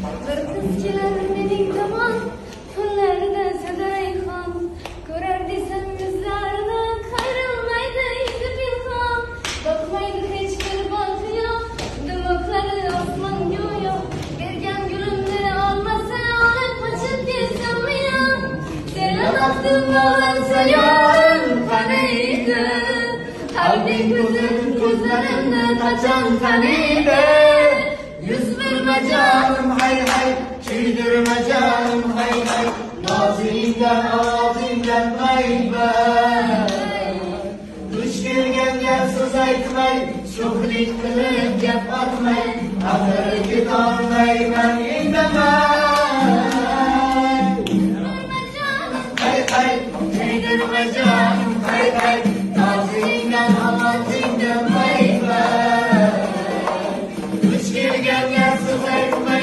Bir kız keler mening tomon, kunlarda sadarayxon. Ko'rar desam yuzlaridan, qayrilmaydi yuzi pinhon. Boqmaydi hech bir botiyo, dimoqlari osmon go'yo. Bergan gulimni olmasa, olib qochib ketsam men. Seni baxtim bo'lsa yorim qaniydi? Qalbing ko'zlarimni qachon taniydi? Yüz verme canım hay hay, çiğdirme canım hay hay. Nazimden ağzimden mayben. Duş gelgenge söz aytmay, şuhlik qilib gap otmay. Axir ketolmayman.